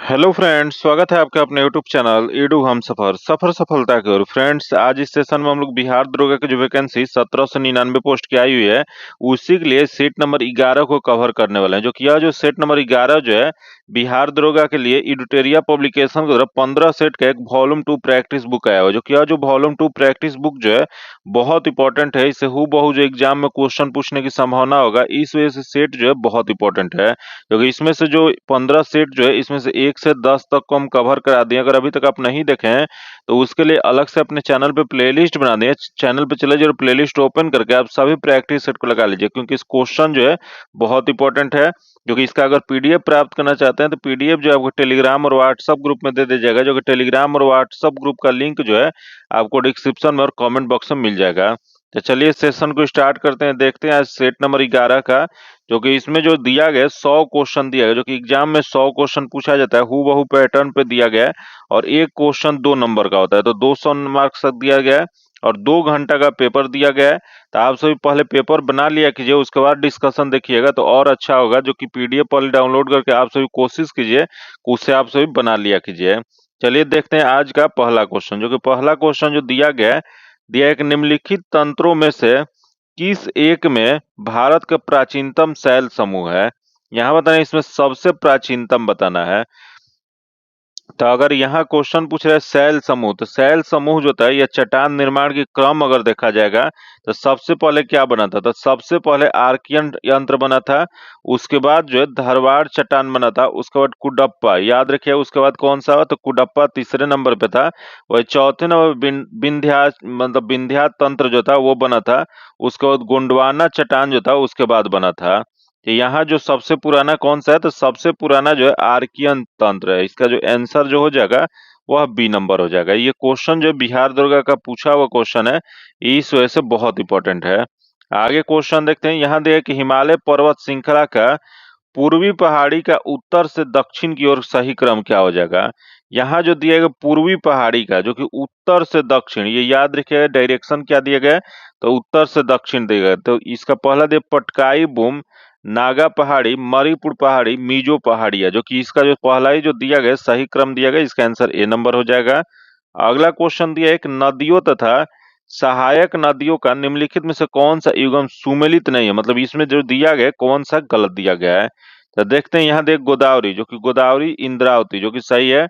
Hello friends, स्वागत है आपका अपने यूट्यूब चैनल ईडू हम सफर सफर सफलता की ओर। फ्रेंड्स, आज इस सेशन में हम लोग बिहार दरोगा की जो वैकेंसी 1799 पोस्ट की आई हुई है, उसी के लिए सीट नंबर 11 को कवर करने वाले हैं। जो कि यह जो सेट नंबर 11 जो है बिहार दरोगा के लिए एडुटेरिया पब्लिकेशन की तरफ 15 सेट का एक वॉल्यूम 2 प्रैक्टिस बुक आया हुआ है। जो कि यह जो वॉल्यूम 2 प्रैक्टिस बुक जो है बहुत इंपॉर्टेंट है। इससे हूबहू जो एग्जाम में क्वेश्चन पूछने की संभावना होगा, इस वजह से सेट जो है बहुत इंपॉर्टेंट है। क्योंकि इसमें से जो 15 सेट जो है, इसमें से 1 से 10 तक को हम कवर करा दिए। अगर अभी तक आप नहीं देखे हैं तो उसके लिए अलग से अपने चैनल पे प्लेलिस्ट बना दिए। चैनल पे चले जाइए, प्लेलिस्ट ओपन करके आप सभी प्रैक्टिस सेट को लगा लीजिए, क्योंकि इस क्वेश्चन जो है बहुत इंपॉर्टेंट है। क्योंकि इसका अगर पीडीएफ प्राप्त करना चाहते हैं तो पीडीएफ जो है आपको टेलीग्राम और व्हाट्सएप ग्रुप में दे दिया जाएगा। जो कि टेलीग्राम और व्हाट्सएप ग्रुप का लिंक जो है आपको डिस्क्रिप्शन में और कमेंट बॉक्स में मिल जाएगा। तो चलिए सेशन को स्टार्ट करते हैं, देखते हैं आज सेट नंबर 11 का। जो कि इसमें जो दिया गया 100 क्वेश्चन दिया गया, जो कि एग्जाम में 100 क्वेश्चन पूछा जाता है, हूबहू पैटर्न पे दिया गया है। और एक क्वेश्चन 2 नंबर का होता है, तो 200 मार्क्स तक दिया गया है और 2 घंटा का पेपर दिया गया है। तो आप सभी पहले पेपर बना लिया कीजिए, उसके बाद डिस्कशन देखिएगा तो और अच्छा होगा। जो कि पीडीएफ पहले डाउनलोड करके आप सभी कोशिश कीजिए, उससे आप सभी बना लिया कीजिए। चलिए देखते हैं आज का पहला क्वेश्चन। जो कि पहला क्वेश्चन जो दिया गया है, दिया एक निम्नलिखित तंत्रों में से किस एक में भारत का प्राचीनतम शैल समूह है। यहाँ बताना है, इसमें सबसे प्राचीनतम बताना है। तो अगर यहाँ क्वेश्चन पूछ रहा है शैल समूह, तो शैल समूह जो होता है, यह चट्टान निर्माण की क्रम अगर देखा जाएगा तो सबसे पहले क्या बना था, तो सबसे पहले आर्कियन यंत्र बना था। उसके बाद जो है धारवाड़ चट्टान बना था। उसके बाद कुडप्पा, याद रखिए। उसके बाद कौन सा, तो कुडप्पा तीसरे नंबर पे था। वही चौथे नंबर विंध्या मतलब विंध्या तंत्र जो था वो बना था। उसके बाद गोंडवाना चट्टान जो था उसके बाद बना था। कि यहाँ जो सबसे पुराना कौन सा है, तो सबसे पुराना जो है आर्कियन तंत्र है। इसका जो आंसर जो हो जाएगा वह बी नंबर हो जाएगा। ये क्वेश्चन जो बिहार दुर्गा का पूछा हुआ क्वेश्चन है, इस वजह से बहुत इंपॉर्टेंट है। आगे क्वेश्चन देखते हैं। यहाँ देखिए कि हिमालय पर्वत श्रृंखला का पूर्वी पहाड़ी का उत्तर से दक्षिण की ओर सही क्रम क्या हो जाएगा। यहाँ जो दिया गया पूर्वी पहाड़ी का, जो कि उत्तर से दक्षिण, ये याद रखिएगा डायरेक्शन क्या दिया गया है, तो उत्तर से दक्षिण दिया गया। तो इसका पहला दे पटकाई बुम, नागा पहाड़ी, मणिपुर पहाड़ी, मिजो पहाड़ी है। जो कि इसका जो पहला ही जो दिया गया सही क्रम दिया गया, इसका आंसर ए नंबर हो जाएगा। अगला क्वेश्चन दिया एक नदियों तथा सहायक नदियों का निम्नलिखित में से कौन सा युग्म सुमेलित नहीं है, मतलब इसमें जो दिया गया कौन सा गलत दिया गया है। तो देखते हैं। यहाँ देख गोदावरी, जो कि गोदावरी, इंद्रावती जो कि सही है।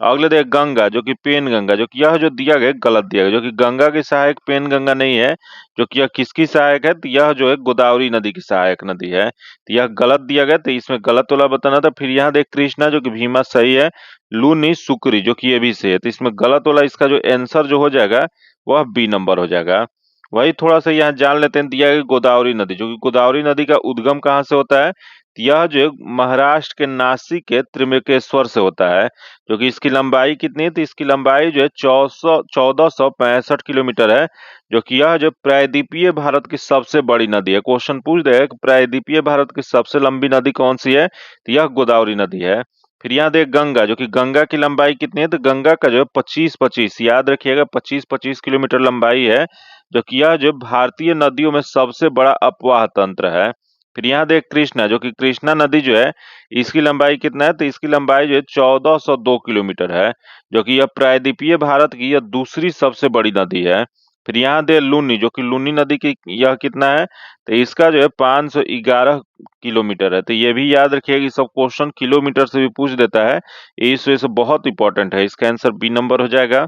अगले देख गंगा, जो कि पेन गंगा, जो कि यह जो दिया गया गलत दिया गया। जो कि गंगा की सहायक पेन गंगा नहीं है। जो कि यह किसकी सहायक है, तो यह जो है गोदावरी नदी की सहायक नदी है। तो यह गलत दिया गया, तो इसमें गलत वाला बताना था। फिर यहाँ देख कृष्णा, जो कि भीमा सही है। लूनी सुक्री, जो कि ये भी सही है। तो इसमें गलत वाला इसका जो आंसर जो हो जाएगा वह बी नंबर हो जाएगा। वही थोड़ा सा यहाँ जान लेते हैं। दिया गया गोदावरी नदी, जो कि गोदावरी नदी का उद्गम कहाँ से होता है, तो यह जो महाराष्ट्र के नासिक के त्रिम्बकेश्वर से होता है। जो कि इसकी लंबाई कितनी है, तो इसकी लंबाई जो है 1465 किलोमीटर है। जो कि यह जो प्रायद्वीपीय भारत की सबसे बड़ी नदी है। क्वेश्चन पूछ देगा कि प्रायद्वीपीय भारत की सबसे लंबी नदी कौन सी है, तो यह गोदावरी नदी है। फिर यहाँ देख गंगा, जो कि गंगा की लंबाई कितनी है, तो गंगा का जो है 25-25, याद रखिएगा 25-25 किलोमीटर लंबाई है। जो कि यह जो भारतीय नदियों में सबसे बड़ा अपवाह तंत्र है। फिर यहाँ देख कृष्णा, जो कि कृष्णा नदी जो है इसकी लंबाई कितना है, तो इसकी लंबाई जो है 1402 किलोमीटर है। जो कि यह प्रायद्वीपीय भारत की यह दूसरी सबसे बड़ी नदी है। फिर यहाँ दे लूनी, जो कि लूनी नदी की यह कितना है, तो इसका जो है 511 किलोमीटर है। तो ये भी याद रखिएगा कि सब क्वेश्चन किलोमीटर से भी पूछ देता है, इस वजह से बहुत इंपॉर्टेंट है। इसका आंसर बी नंबर हो जाएगा।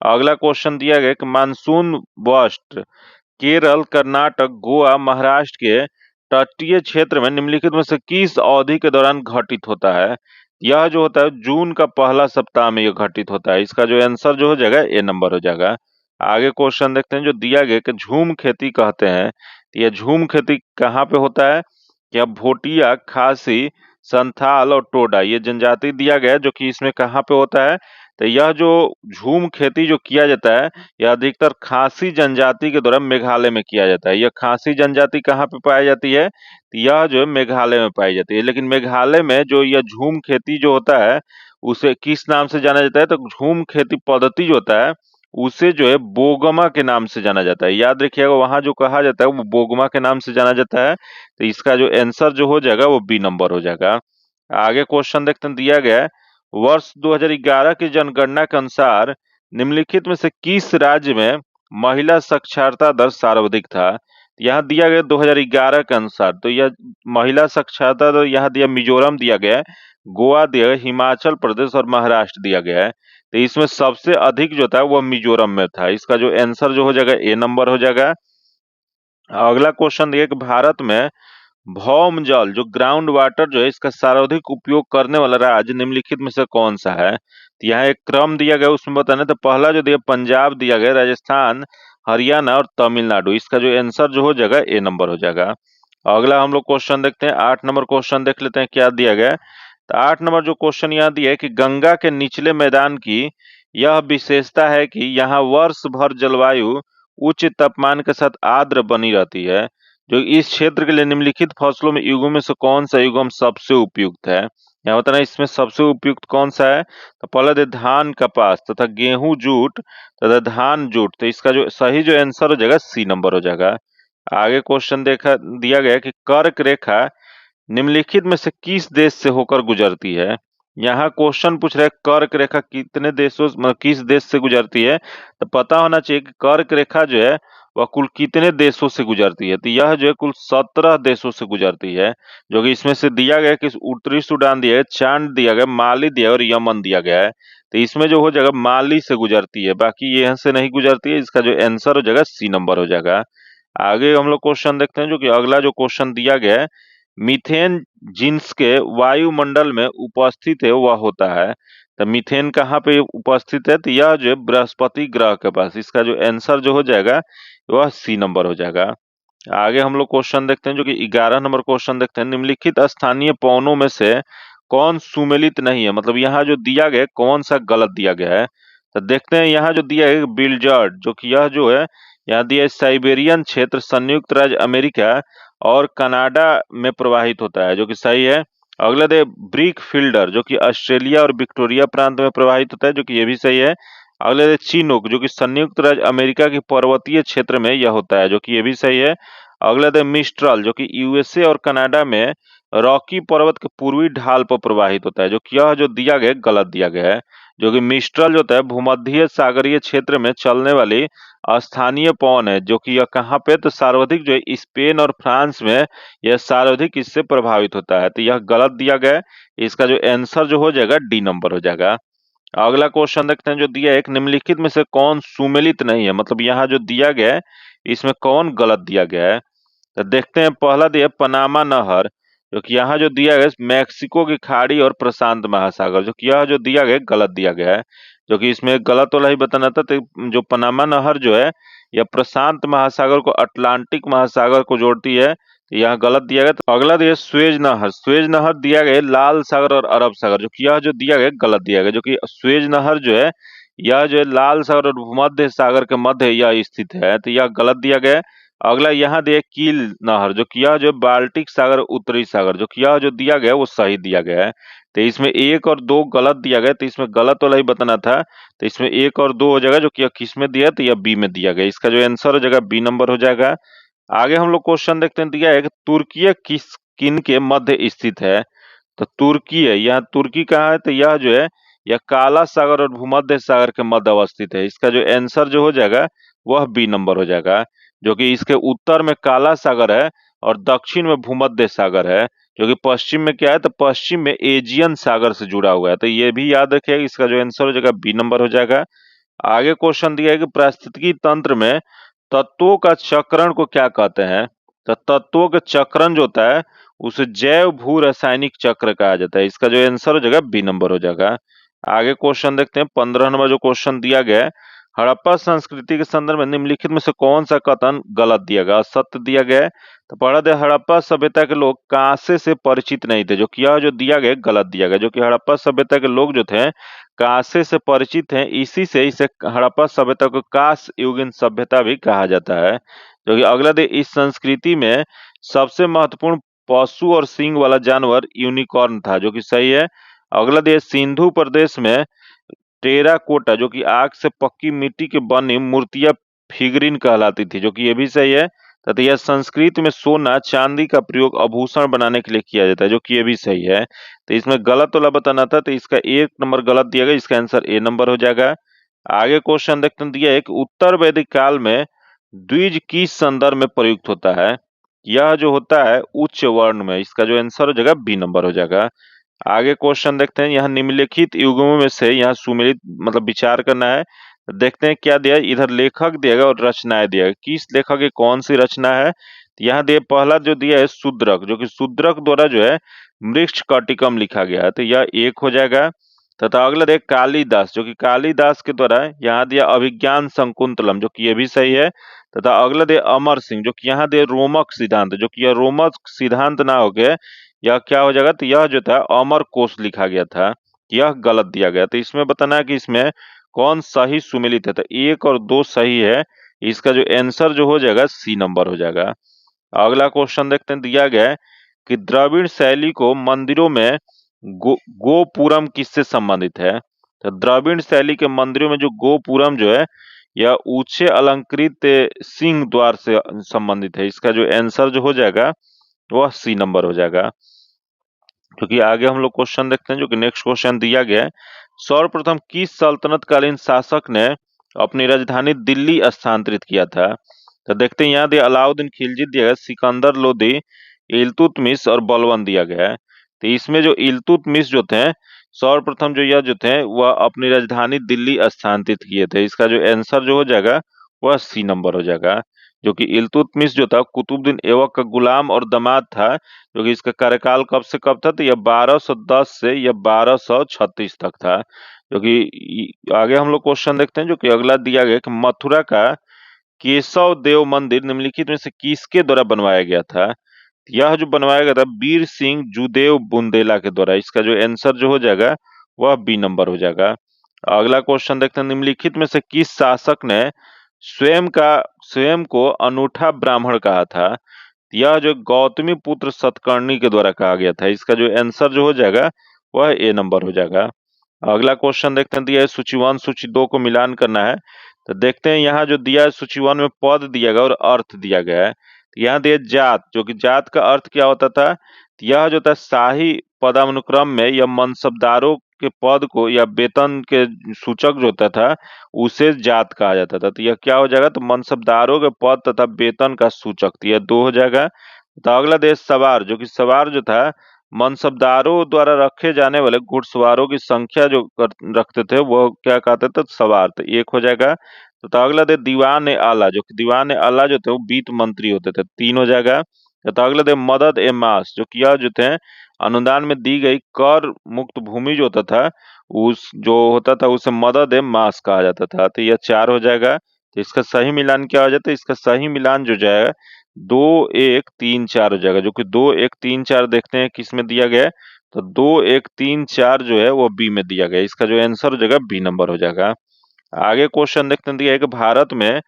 अगला क्वेश्चन दिया गया कि मानसून बर्स्ट केरल, कर्नाटक, गोवा, महाराष्ट्र के तटीय क्षेत्र में निम्नलिखित में से किस अवधि के दौरान घटित होता है। यह जो होता है जून का पहला सप्ताह में यह घटित होता है। इसका जो आंसर जो हो जाएगा ए नंबर हो जाएगा। आगे क्वेश्चन देखते हैं। जो दिया गया कि झूम खेती कहते हैं, तो यह झूम खेती कहाँ पे होता है, क्या भोटिया, खासी, संथाल और टोडा, ये जनजाति दिया गया है। जो कि इसमें कहाँ पे होता है, तो यह जो झूम खेती जो किया जाता है, यह अधिकतर खासी जनजाति के द्वारा मेघालय में किया जाता है। यह खासी जनजाति कहाँ पे पाई जाती है, तो यह जो है मेघालय में पाई जाती है। लेकिन मेघालय में जो यह झूम खेती जो होता है उसे किस नाम से जाना जाता है, तो झूम खेती पद्धति जो होता है उसे जो है बोगमा के नाम से जाना जाता है। याद रखिएगा, वहां जो कहा जाता है वो बोगमा के नाम से जाना जाता है। तो इसका जो आंसर जो हो जाएगा वो बी नंबर हो जाएगा। आगे क्वेश्चन देखते हैं। दिया गया है वर्ष 2011 की जनगणना के अनुसार निम्नलिखित में से किस राज्य में महिला साक्षरता दर सर्वाधिक था? यहाँ दिया गया 2011 के अनुसार, तो यह महिला साक्षरता दर यहाँ दिया मिजोरम दिया गया है, गोवा दिया गया, हिमाचल प्रदेश और महाराष्ट्र दिया गया है। तो इसमें सबसे अधिक जो था वह मिजोरम में था। इसका जो आंसर जो हो जाएगा ए नंबर हो जाएगा। अगला क्वेश्चन देखिए कि भारत में भौम जल जो ग्राउंड वाटर जो है इसका सर्वाधिक उपयोग करने वाला राज्य निम्नलिखित में से कौन सा है? तो यहाँ एक क्रम दिया गया, उसमें बताना। तो पहला जो दिया पंजाब दिया गया, राजस्थान, हरियाणा और तमिलनाडु। इसका जो आंसर जो हो जाएगा ए नंबर हो जाएगा। अगला हम लोग क्वेश्चन देखते हैं, 8 नंबर क्वेश्चन देख लेते हैं क्या दिया गया है। तो 8 नंबर जो क्वेश्चन यहाँ दिया है कि गंगा के निचले मैदान की यह विशेषता है कि यहाँ वर्ष भर जलवायु उच्च तापमान के साथ आर्द्र बनी रहती है। जो इस क्षेत्र के लिए निम्नलिखित फसलों में युगों में से कौन सा युगम सबसे उपयुक्त है? यहाँ बताना इसमें सबसे उपयुक्त कौन सा है। तो पहले दे धान, कपास तथा गेहूं, जूट तथा धान, जूट। तो इसका जो सही जो आंसर हो जाएगा सी नंबर हो जाएगा। आगे क्वेश्चन देखा दिया गया कि कर्क रेखा निम्नलिखित में से किस देश से होकर गुजरती है? यहाँ क्वेश्चन पूछ रहा है कर्क रेखा कितने देशों मतलब किस देश से गुजरती है। तो पता होना चाहिए कि कर्क रेखा जो है वह कुल कितने देशों से गुजरती है। तो यह जो है कुल 17 देशों से गुजरती है, जो कि इसमें से दिया गया कि उत्तरी सूडान दिया गया, चांद दिया गया, माली दिया गया और यमन दिया गया है। तो इसमें जो हो जाएगा माली से गुजरती है, बाकी यहाँ से नहीं गुजरती है। इसका जो आंसर हो जाएगा सी नंबर हो जाएगा। आगे हम लोग क्वेश्चन देखते हैं, जो कि अगला जो क्वेश्चन दिया गया है, मीथेन जिन्स के वायुमंडल में उपस्थित है वह होता है। तो मीथेन कहाँ पे उपस्थित है? तो यह जो है बृहस्पति ग्रह के पास। इसका जो आंसर जो हो जाएगा वह सी नंबर हो जाएगा। आगे हम लोग क्वेश्चन देखते हैं, जो कि 11 नंबर क्वेश्चन देखते हैं, निम्नलिखित स्थानीय पवनों में से कौन सुमेलित नहीं है? मतलब यहाँ जो दिया गया कौन सा गलत दिया गया है। तो देखते हैं यहाँ जो दिया है बिलजर्ड, जो कि यह जो है यहाँ दिया है साइबेरियन क्षेत्र, संयुक्त राज्य अमेरिका और कनाडा में प्रवाहित होता है, जो कि सही है। अगला दे ब्रिक फील्डर, जो कि ऑस्ट्रेलिया और विक्टोरिया प्रांत में प्रवाहित होता है, जो कि ये भी सही है। अगले दे चिनूक, जो कि संयुक्त राज्य अमेरिका के पर्वतीय क्षेत्र में यह होता है, जो कि ये भी सही है। अगला दे मिस्ट्रल, जो कि यूएसए और कनाडा में रॉकी पर्वत के पूर्वी ढाल पर प्रवाहित होता है, जो कि यह जो दिया गया गलत दिया गया है। जो कि मिस्ट्रल जो होता है भूमध्य सागरीय क्षेत्र में चलने वाली स्थानीय पवन है, जो कि यह कहाँ पे, तो सर्वाधिक जो है स्पेन और फ्रांस में यह सर्वाधिक इससे प्रभावित होता है। तो यह गलत दिया गया है। इसका जो आंसर जो हो जाएगा डी नंबर हो जाएगा। अगला क्वेश्चन देखते हैं, जो दिया है, एक निम्नलिखित में से कौन सुमेलित नहीं है? मतलब यहाँ जो दिया गया है इसमें कौन गलत दिया गया है। तो देखते हैं, पहला दिया पनामा नहर, जो कि यहाँ जो दिया गया मैक्सिको की खाड़ी और प्रशांत महासागर, जो कि यह जो दिया गया गलत दिया गया है। जो कि इसमें गलत वाला ही बताना था। तो जो पनामा नहर जो है यह प्रशांत महासागर को अटलांटिक महासागर को जोड़ती है, तो यहाँ गलत दिया गया। तो अगला दिया स्वेज नहर, स्वेज नहर दिया गया लाल सागर और अरब सागर, जो कि यह जो दिया गया गलत दिया गया। जो कि स्वेज नहर जो है यह जो है लाल सागर और भूमध्य सागर के मध्य यह स्थित है, तो यह गलत दिया गया है। अगला यहाँ दिया कील नहर, जो कि यह जो बाल्टिक सागर उत्तरी सागर, जो कि यह जो दिया गया वो सही दिया गया है। तो इसमें 1 और 2 गलत दिया गया, तो इसमें गलत वाला ही बताना था। तो इसमें 1 और 2 हो जाएगा, जो कि यह किस में दिया, तो यह बी में दिया गया। इसका जो आंसर हो जाएगा बी नंबर हो जाएगा। आगे हम लोग क्वेश्चन देखते हैं, दिया है कि तुर्की किन के मध्य स्थित है। तो तुर्की है, यहाँ तुर्की कहाँ है, तो यह जो है यह काला सागर और भूमध्य सागर के मध्य अवस्थित है। इसका जो आंसर जो हो जाएगा वह बी नंबर हो जाएगा। जो कि इसके उत्तर में काला सागर है और दक्षिण में भूमध्य सागर है। जो कि पश्चिम में क्या है, तो पश्चिम में एजियन सागर से जुड़ा हुआ है। तो ये भी याद रखिएगा, इसका जो आंसर हो जाएगा बी नंबर हो जाएगा। आगे क्वेश्चन दिया है कि पारिस्थितिकी तंत्र में तत्वों का चक्रण को क्या कहते हैं। तो तत्वों का चक्रण जो होता है उसे जैव भू रासायनिक चक्र कहा जाता है। इसका जो आंसर हो जाएगा बी नंबर हो जाएगा। आगे क्वेश्चन देखते हैं, 15 नंबर जो क्वेश्चन दिया गया है, हड़प्पा संस्कृति के संदर्भ में निम्नलिखित में से कौन सा कथन गलत दिया गया, सत्य दिया गया है। तो पढ़ा दे हड़प्पा सभ्यता के लोग कांसे से परिचित नहीं थे, जो कि यह जो दिया गया गलत दिया गया। जो कि हड़प्पा सभ्यता के लोग जो थे कांसे से परिचित हैं, इसी से इसे हड़प्पा सभ्यता को कांस्य युगीन सभ्यता भी कहा जाता है। जो कि अगला दे इस संस्कृति में सबसे महत्वपूर्ण पशु और सींग वाला जानवर यूनिकॉर्न था, जो कि सही है। अगला दे सिंधु प्रदेश में टेराकोटा, जो कि आग से पक्की मिट्टी की बनी मूर्तियां फिगरिन कहलाती थी, जो कि ये भी सही है। तथा यह संस्कृत में सोना चांदी का प्रयोग आभूषण बनाने के लिए किया जाता है, जो कि ये भी सही है। तो इसमें गलत वाला बताना था, तो इसका 1 नंबर गलत दिया गया, इसका आंसर ए नंबर हो जाएगा। आगे क्वेश्चन देखते हैं, दिया है कि उत्तर वैदिक काल में द्विज किस संदर्भ में प्रयुक्त होता है। यह जो होता है उच्च वर्ण में, इसका जो आंसर हो जाएगा बी नंबर हो जाएगा। आगे क्वेश्चन देखते हैं, यहाँ निम्नलिखित युगों में से यहाँ सुमेलित मतलब विचार करना है। देखते हैं क्या दिया है, इधर लेखक दिएगा और रचनाएं दिया है, किस लेखक की कौन सी रचना है। तो यहाँ दिया पहला जो दिया है शूद्रक, जो कि शूद्रक द्वारा जो है मृक्ष कटिकम लिखा गया है, तो यह एक हो जाएगा। तथा अगला दिया कालिदास, जो कि कालिदास के द्वारा यहाँ दिया अभिज्ञान शकुंतलम, जो कि ये भी सही है। तथा अगला दिया अमर सिंह, जो कि यहाँ दिया रोमक सिद्धांत, जो कि यह रोमक सिद्धांत ना हो गया, यह क्या हो जाएगा, तो यह जो था अमर कोश लिखा गया था, यह गलत दिया गया। तो इसमें बताना है कि इसमें कौन सही सुमेलित है, तो 1 और 2 सही है, इसका जो आंसर जो हो जाएगा सी नंबर हो जाएगा। अगला क्वेश्चन देखते हैं, दिया गया है कि द्रविड़ शैली को मंदिरों में गोपुरम किससे संबंधित है। तो द्रविड़ शैली के मंदिरों में जो गोपुरम जो है, यह ऊंचे अलंकृत सिंह द्वार से संबंधित है, इसका जो आंसर जो हो जाएगा वह सी नंबर हो जाएगा। क्योंकि आगे हम लोग क्वेश्चन देखते हैं, जो कि नेक्स्ट क्वेश्चन दिया गया है, सर्वप्रथम किस सल्तनत कालीन शासक ने अपनी राजधानी दिल्ली स्थानांतरित किया था। तो देखते हैं, यहाँ दिया अलाउद्दीन खिलजी दिया गया, सिकंदर लोदी, इल्तुतमिश और बलबन दिया गया है। तो इसमें जो इल्तुतमिश जो थे, सर्वप्रथम जो यह जो थे वह अपनी राजधानी दिल्ली स्थानांतरित किए थे, इसका जो आंसर जो हो जाएगा वह सी नंबर हो जाएगा। जो कि इल्तुतमिश जो था कुतुबुद्दीन ऐबक का गुलाम और दामाद था, जो कि इसका कार्यकाल कब से कब था, तो यह 1210 से यह 1236 तक था। जो कि आगे हम लोग क्वेश्चन देखते हैं, जो कि अगला दिया गया कि मथुरा का केशव देव मंदिर निम्नलिखित में से किसके द्वारा बनवाया गया था। यह जो बनवाया गया था वीर सिंह जुदेव बुंदेला के द्वारा, इसका जो आंसर जो हो जाएगा वह बी नंबर हो जाएगा। अगला क्वेश्चन देखते हैं, निम्नलिखित में से किस शासक ने स्वयं को अनूठा ब्राह्मण कहा था। यह जो गौतमी पुत्र सतकर्णी के द्वारा कहा गया था, इसका जो आंसर जो हो जाएगा वह ए नंबर हो जाएगा। अगला क्वेश्चन देखते हैं, दिया है सूची 1 सूची 2 को मिलान करना है। तो देखते हैं, यहाँ जो दिया है सूची 1 में पद दिया गया और अर्थ दिया गया है। तो यहाँ दिया जात, जो कि जात का अर्थ क्या होता था, तो यह जो था शाही पदानुक्रम में या मनसबदारों के पद को या वेतन के सूचक जो होता था उसे जात कहा जाता था। तो यह क्या हो जाएगा, तो मनसबदारों के पद तथा वेतन का सूचक, तो यह 2 हो जाएगा। तो अगला देश सवार, जो कि सवार जो था मनसबदारों द्वारा रखे जाने वाले घुड़सवारों की संख्या जो रखते थे वो क्या कहते थे, सवार, तो 1 हो जाएगा। तो अगला दे दीवान ए आला, जो कि दीवान ए आला जो थे वो वित्त मंत्री होते थे, 3 हो जाएगा। तो अगला दे मदद ए मास, जो कि यह जो थे अनुदान में दी गई कर मुक्त भूमि जो होता था उस जो होता था उसे मदद ए मास कहा जाता था, तो यह 4 हो जाएगा। तो इसका सही मिलान क्या हो जाता है, इसका सही मिलान जो जाएगा 2 1 3 4 हो जाएगा। जो कि 2 1 3 4 देखते हैं किस में दिया गया है, तो 2 1 3 4 जो है वो बी में दिया गया है, इसका जो आंसर हो जाएगा बी नंबर हो जाएगा। आगे क्वेश्चन देखते हैं, दिया है कि भारत में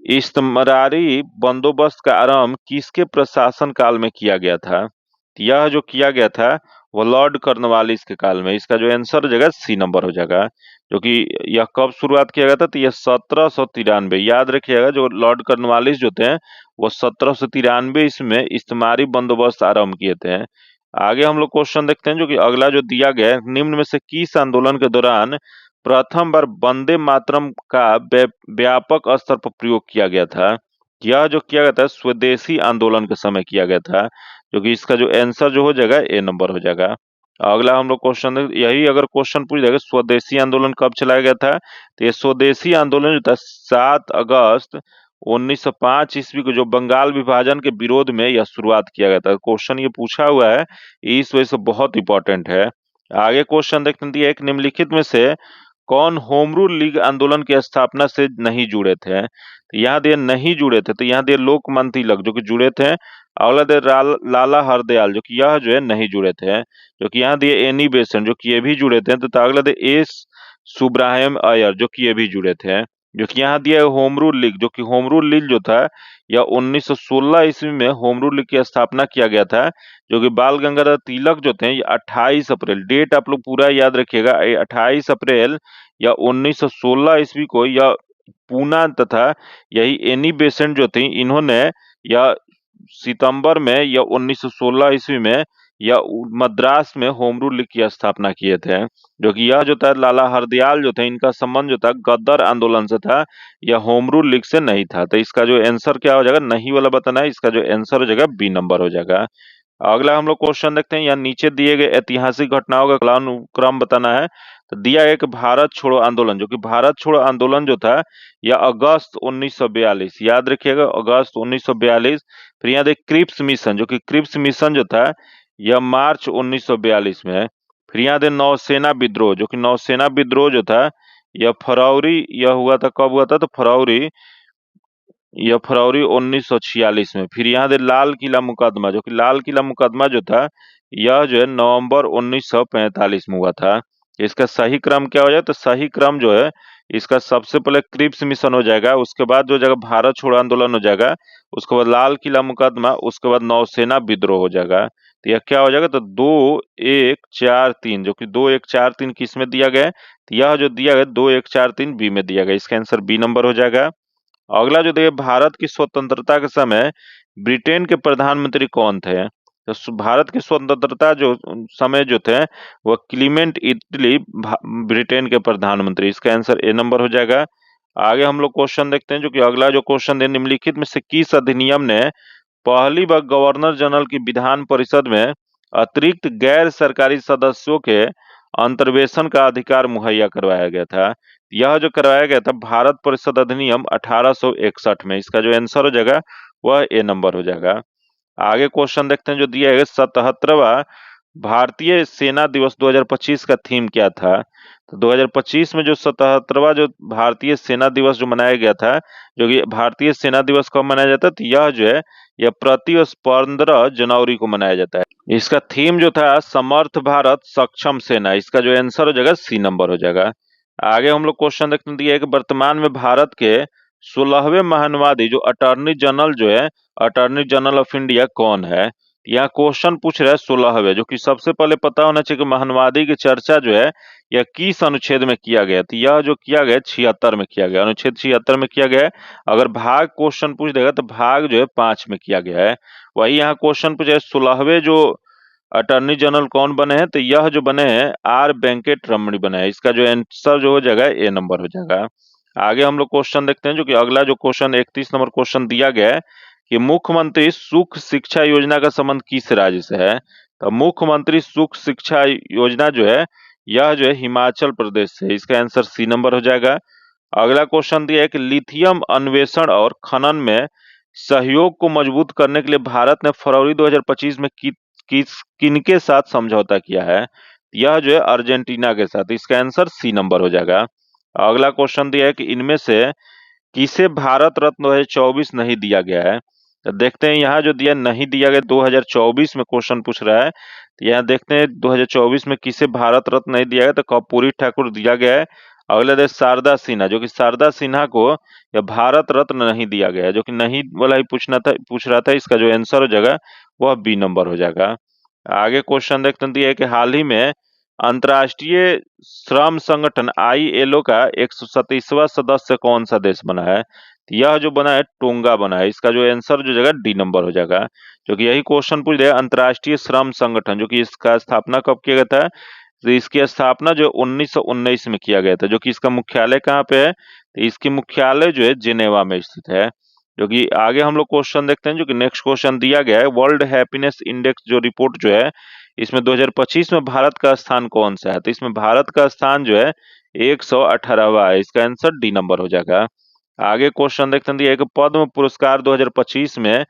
इस्तमरारी बंदोबस्त का आरंभ किसके प्रशासन काल में किया गया था। यह जो किया गया था वो लॉर्ड कॉर्नवालिस के काल में, इसका जो आंसर हो जाएगा सी नंबर हो जाएगा। जो कि यह कब शुरुआत किया गया था, तो यह 1793, याद रखिएगा जो लॉर्ड कॉर्नवालिस जो थे वो 1793 इसमें इस्तेमारी बंदोबस्त आरंभ किए थे। आगे हम लोग क्वेश्चन देखते हैं, जो कि अगला जो दिया गया है, निम्न में से किस आंदोलन के दौरान प्रथम बार वंदे मातरम का व्यापक स्तर पर प्रयोग किया गया था। यह जो किया गया था स्वदेशी आंदोलन के समय किया गया था, जो कि इसका जो आंसर जो हो जाएगा ए नंबर हो जाएगा। अगला हम लोग क्वेश्चन, यही अगर क्वेश्चन पूछ जाएगा स्वदेशी आंदोलन कब चलाया गया था, तो ये स्वदेशी आंदोलन जो था 7 अगस्त 1905 ईस्वी को जो बंगाल विभाजन के विरोध में यह शुरुआत किया गया था। क्वेश्चन ये पूछा हुआ है, इस वजह से बहुत इंपॉर्टेंट है। आगे क्वेश्चन देखते हैं, एक निम्नलिखित में से कौन होम रूल लीग आंदोलन की स्थापना से नहीं जुड़े थे। तो यहाँ दिए नहीं जुड़े थे, तो यहाँ दिए लोकमान्य तिलक जो कि जुड़े थे। अगला दिए लाला हरदयाल, जो कि यह जो है नहीं जुड़े थे। जो कि यहाँ दिए एनी बेसेंट, जो कि ये भी जुड़े थे। तो अगला दिए एस सुब्राहम अय्यर, जो कि ये भी जुड़े थे। जो कि यहाँ दिया होम रूल लीग, जो कि होम रूल लीग जो था यह 1916 ईस्वी में होम रूल लीग की स्थापना किया गया था। जो कि बाल गंगाधर तिलक जो थे ये 28 अप्रैल, डेट आप लोग पूरा याद रखिएगा, 28 अप्रैल या 1916 ईस्वी को यह पूना तथा यही एनी बेसेंट जो थी, इन्होंने या सितंबर में या 1916 ईस्वी में या मद्रास में होम रूल लीग की स्थापना किए थे। जो कि यह जो था लाला हरदयाल जो थे, इनका संबंध जो था गदर आंदोलन से था, या होम रूल लीग से नहीं था। तो इसका जो आंसर क्या हो जाएगा, नहीं वाला बताना है। इसका जो आंसर हो जाएगा बी नंबर हो जाएगा। अगला हम लोग क्वेश्चन देखते हैं। यहाँ नीचे दिए गए ऐतिहासिक घटनाओं का कालानुक्रम बताना है। तो दिया गया कि भारत छोड़ो आंदोलन, जो कि भारत छोड़ो आंदोलन जो था यह अगस्त 1942, याद रखिएगा अगस्त 1942। फिर यहाँ देखिए क्रिप्स मिशन, जो कि क्रिप्स मिशन जो था यह मार्च 1942 में। फिर यहाँ दे नौसेना विद्रोह, जो कि नौसेना विद्रोह जो था यह फरवरी, यह हुआ था, कब हुआ था, तो फरवरी, यह फरवरी 1946 में। फिर यहाँ दे लाल किला मुकदमा, जो कि लाल किला मुकदमा जो था यह जो है नवंबर 1945 में हुआ था। इसका सही क्रम क्या हो जाए, तो सही क्रम जो है इसका सबसे पहले क्रिप्स मिशन हो जाएगा, उसके बाद जो जगह भारत छोड़ो आंदोलन हो जाएगा, उसके बाद लाल किला मुकदमा, उसके बाद नौसेना विद्रोह हो जाएगा। तो यह क्या हो जाएगा, तो 2 1 4 3, जो कि 2 1 4 3 किस में दिया गया है, तो यह जो दिया गया 2 1 4 3 बी में दिया गया। इसका आंसर बी नंबर हो जाएगा। अगला जो देखिए, भारत की स्वतंत्रता के समय ब्रिटेन के प्रधानमंत्री कौन थे। तो भारत की स्वतंत्रता जो समय जो थे वह क्लीमेंट इटली ब्रिटेन के प्रधानमंत्री। इसका आंसर ए नंबर हो जाएगा। आगे हम लोग क्वेश्चन देखते हैं, जो कि अगला जो क्वेश्चन है, निम्नलिखित में से किस अधिनियम ने पहली बार गवर्नर जनरल की विधान परिषद में अतिरिक्त गैर सरकारी सदस्यों के अंतर्वेशन का अधिकार मुहैया करवाया गया था। यह जो करवाया गया था भारत परिषद अधिनियम 1861 में। इसका जो आंसर हो जाएगा वह ए नंबर हो जाएगा। आगे क्वेश्चन देखते हैं, जो दिया है 77वां भारतीय सेना दिवस 2025 का थीम क्या था। तो 2025 में जो 77वां जो भारतीय सेना दिवस जो मनाया गया था, जो कि भारतीय सेना दिवस कब मनाया जाता है, तो यह जो है यह प्रतिवर्ष 15 जनवरी को मनाया जाता है। इसका थीम जो था समर्थ भारत सक्षम सेना। इसका जो आंसर हो जाएगा सी नंबर हो जाएगा। आगे हम लोग क्वेश्चन देखते हैं, दिया है कि वर्तमान में भारत के 16वें महानुवादी जो अटॉर्नी जनरल जो है, अटॉर्नी जनरल ऑफ इंडिया कौन है। यहाँ क्वेश्चन पूछ रहा है 16वें, जो कि सबसे पहले पता होना चाहिए कि महानुवादी की चर्चा जो है यह किस अनुच्छेद में किया गया। तो यह जो किया गया 76 में किया गया, अनुच्छेद 76 में किया गया है। अगर भाग क्वेश्चन पूछ देगा तो भाग जो है 5 में किया गया है। वही यहाँ क्वेश्चन पूछा है 16वें जो अटॉर्नी जनरल कौन बने हैं, तो यह जो बने हैं आर वेंकट रमणी बने हैं। इसका जो आंसर जो हो जाएगा ए नंबर हो जाएगा। आगे हम लोग क्वेश्चन देखते हैं, जो कि अगला जो क्वेश्चन 31 नंबर क्वेश्चन दिया गया है कि मुख्यमंत्री सुख शिक्षा योजना का संबंध किस राज्य से है। तो मुख्यमंत्री सुख शिक्षा योजना जो है यह जो है हिमाचल प्रदेश से। इसका आंसर सी नंबर हो जाएगा। अगला क्वेश्चन दिया है कि लिथियम अन्वेषण और खनन में सहयोग को मजबूत करने के लिए भारत ने फरवरी 2025 में किनके साथ समझौता किया है। यह जो है अर्जेंटीना के साथ। इसका आंसर सी नंबर हो जाएगा। अगला क्वेश्चन दिया है कि इनमें से किसे भारत रत्न 2024 नहीं दिया गया है। तो देखते हैं यहाँ जो दिया नहीं दिया गया 2024 में क्वेश्चन पूछ रहा है। तो यहाँ देखते हैं 2024 में किसे भारत रत्न नहीं दिया गया, तो कर्पूरी ठाकुर दिया गया है। अगले देश शारदा सिन्हा, जो कि शारदा सिन्हा को या भारत रत्न नहीं दिया गया है, जो कि नहीं वाला ही पूछ रहा था। इसका जो आंसर हो जाएगा वह बी नंबर हो जाएगा। आगे क्वेश्चन देखते हैं, दिया है कि हाल ही में अंतर्राष्ट्रीय श्रम संगठन ILO का 137वां सदस्य कौन सा देश बना है। तो यह जो बना है टोंगा बना है। इसका जो आंसर जो जगह डी नंबर हो जाएगा। जो कि यही क्वेश्चन पूछ रहे अंतर्राष्ट्रीय श्रम संगठन, जो कि इसका स्थापना कब किया गया था। तो इसकी स्थापना जो 1919 में किया गया था। जो कि इसका मुख्यालय कहाँ पे है, तो इसकी मुख्यालय जो है जिनेवा में स्थित है। जो कि आगे हम लोग क्वेश्चन देखते हैं, जो कि नेक्स्ट क्वेश्चन दिया गया है वर्ल्ड हैप्पीनेस इंडेक्स जो रिपोर्ट जो है इसमें 2025 में भारत का स्थान कौन सा है। तो इसमें भारत का स्थान जो है 118वां है। इसका आंसर डी नंबर हो जाएगा। आगे क्वेश्चन देखते हैं, दिया है कि पद्म पुरस्कार 2025 में